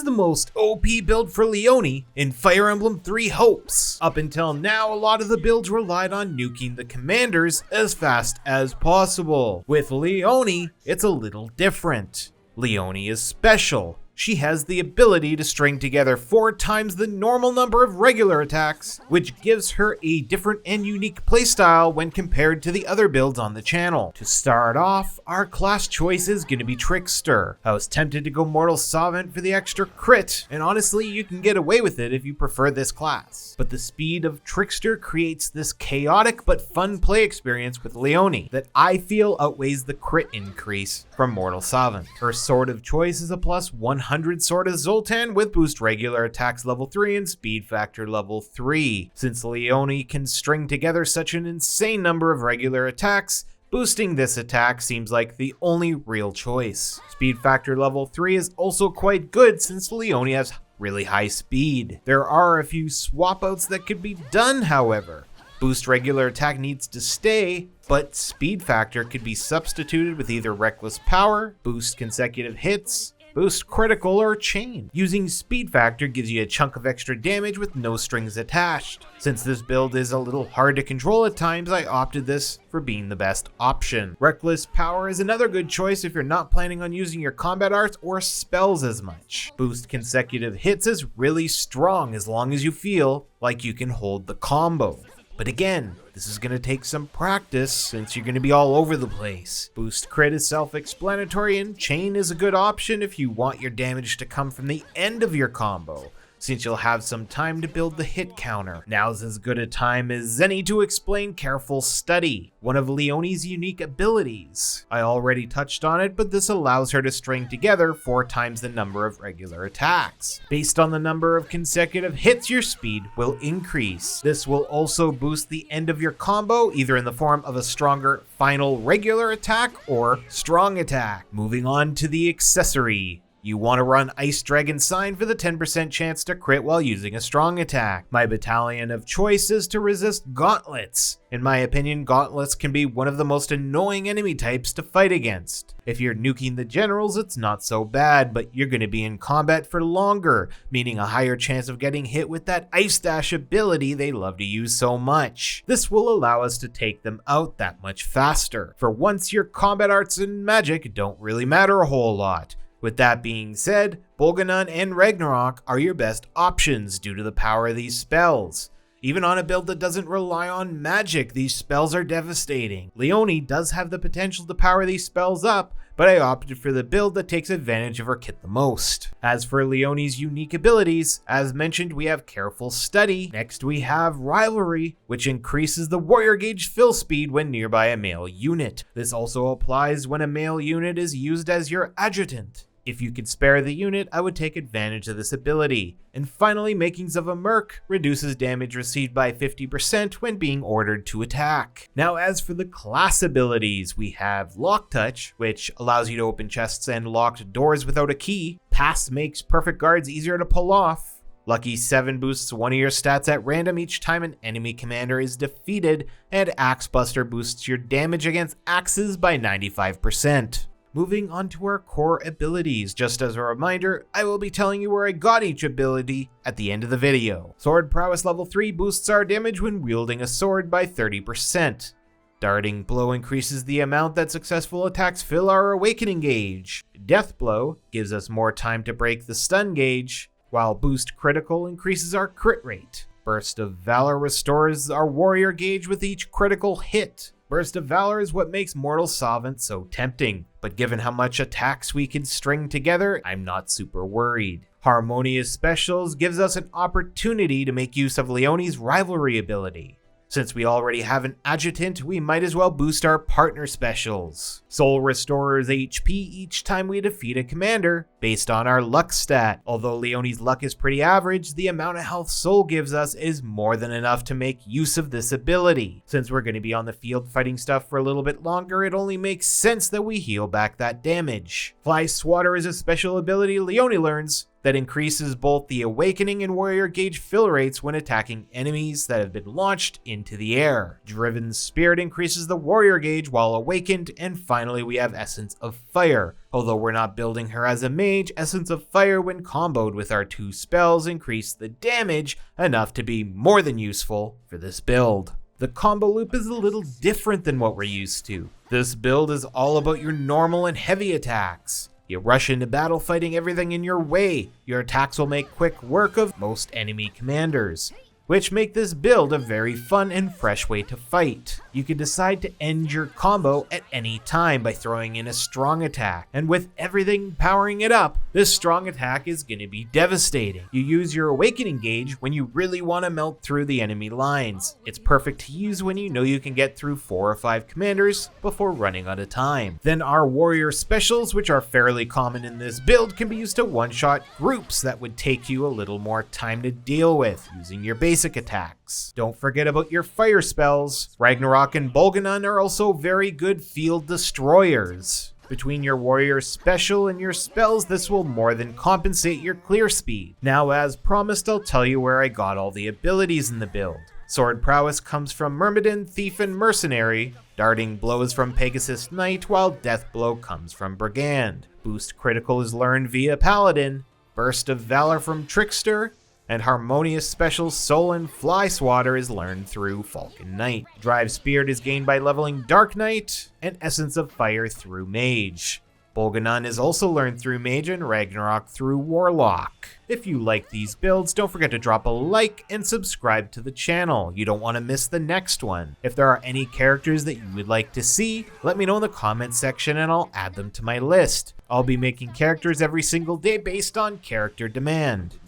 the most OP build for Leonie in Fire Emblem 3 Hopes. Up until now, a lot of the builds relied on nuking the commanders as fast as possible. With Leonie, it's a little different. Leonie is special. She has the ability to string together 4 times the normal number of regular attacks, which gives her a different and unique playstyle when compared to the other builds on the channel. To start off, our class choice is going to be Trickster. I was tempted to go Mortal Savant for the extra crit, and honestly you can get away with it if you prefer this class. But the speed of Trickster creates this chaotic but fun play experience with Leonie that I feel outweighs the crit increase from Mortal Savant. Her sword of choice is a plus 100 Sword of Zoltan with boost regular attacks level 3 and speed factor level 3. Since Leonie can string together such an insane number of regular attacks, boosting this attack seems like the only real choice. Speed factor level 3 is also quite good since Leonie has really high speed. There are a few swap outs that could be done, however. Boost regular attack needs to stay, but speed factor could be substituted with either reckless power, boost consecutive hits, boost critical, or chain. Using speed factor gives you a chunk of extra damage with no strings attached. Since this build is a little hard to control at times, I opted this for being the best option. Reckless power is another good choice if you're not planning on using your combat arts or spells as much. Boost consecutive hits is really strong as long as you feel like you can hold the combo. But again, this is going to take some practice since you're going to be all over the place. Boost crit is self-explanatory, and chain is a good option if you want your damage to come from the end of your combo, since you'll have some time to build the hit counter. Now's as good a time as any to explain Careful Study, one of Leonie's unique abilities. I already touched on it, but this allows her to string together 4 times the number of regular attacks. Based on the number of consecutive hits, your speed will increase. This will also boost the end of your combo, either in the form of a stronger final regular attack or strong attack. Moving on to the Accessory. You want to run Ice Dragon Sign for the 10% chance to crit while using a strong attack. My battalion of choice is to resist gauntlets. In my opinion, gauntlets can be one of the most annoying enemy types to fight against. If you're nuking the generals, it's not so bad, but you're going to be in combat for longer, meaning a higher chance of getting hit with that Ice Dash ability they love to use so much. This will allow us to take them out that much faster. For once, your combat arts and magic don't really matter a whole lot. With that being said, Bolganun and Ragnarok are your best options due to the power of these spells. Even on a build that doesn't rely on magic, these spells are devastating. Leonie does have the potential to power these spells up, but I opted for the build that takes advantage of her kit the most. As for Leonie's unique abilities, as mentioned, we have Careful Study. Next we have Rivalry, which increases the warrior gauge fill speed when nearby a male unit. This also applies when a male unit is used as your adjutant. If you could spare the unit, I would take advantage of this ability. And finally, Makings of a Merc reduces damage received by 50% when being ordered to attack. Now, as for the class abilities, we have Lock Touch, which allows you to open chests and locked doors without a key. Pass makes perfect guards easier to pull off. Lucky 7 boosts one of your stats at random each time an enemy commander is defeated, and Axe Buster boosts your damage against axes by 95%. Moving on to our core abilities, just as a reminder, I will be telling you where I got each ability at the end of the video. Sword Prowess level 3 boosts our damage when wielding a sword by 30%. Darting Blow increases the amount that successful attacks fill our awakening gauge. Death Blow gives us more time to break the stun gauge, while Boost Critical increases our crit rate. Burst of Valor restores our warrior gauge with each critical hit. Burst of Valor is what makes Mortal Savant so tempting, but given how much attacks we can string together, I'm not super worried. Harmonious Specials gives us an opportunity to make use of Leonie's Rivalry ability. Since we already have an adjutant, we might as well boost our partner specials. Soul restores HP each time we defeat a commander, based on our luck stat. Although Leonie's luck is pretty average, the amount of health Soul gives us is more than enough to make use of this ability. Since we're going to be on the field fighting stuff for a little bit longer, it only makes sense that we heal back that damage. Fly Swatter is a special ability Leonie learns that increases both the awakening and warrior gauge fill rates when attacking enemies that have been launched into the air. Driven Spirit increases the warrior gauge while awakened, and finally we have Essence of Fire. Although we're not building her as a mage, Essence of Fire when comboed with our 2 spells increase the damage enough to be more than useful for this build. The combo loop is a little different than what we're used to. This build is all about your normal and heavy attacks. You rush into battle fighting everything in your way. Your attacks will make quick work of most enemy commanders, which make this build a very fun and fresh way to fight. You can decide to end your combo at any time by throwing in a strong attack, and with everything powering it up, this strong attack is going to be devastating. You use your awakening gauge when you really want to melt through the enemy lines. It's perfect to use when you know you can get through 4 or 5 commanders before running out of time. Then our warrior specials, which are fairly common in this build, can be used to one-shot groups that would take you a little more time to deal with using your basic attacks. Don't forget about your fire spells. Ragnarok and Bolganon are also very good field destroyers. Between your warrior special and your spells, this will more than compensate your clear speed. Now, as promised, I'll tell you where I got all the abilities in the build. Sword Prowess comes from Myrmidon, Thief, and Mercenary. Darting Blows from Pegasus Knight, while Death Blow comes from Brigand. Boost Critical is learned via Paladin. Burst of Valor from Trickster. And Harmonious Special Soul and Fly Swatter is learned through Falcon Knight. Drive Spirit is gained by leveling Dark Knight, and Essence of Fire through Mage. Bolganon is also learned through Mage, and Ragnarok through Warlock. If you like these builds, don't forget to drop a like and subscribe to the channel. You don't want to miss the next one. If there are any characters that you would like to see, let me know in the comment section and I'll add them to my list. I'll be making characters every single day based on character demand.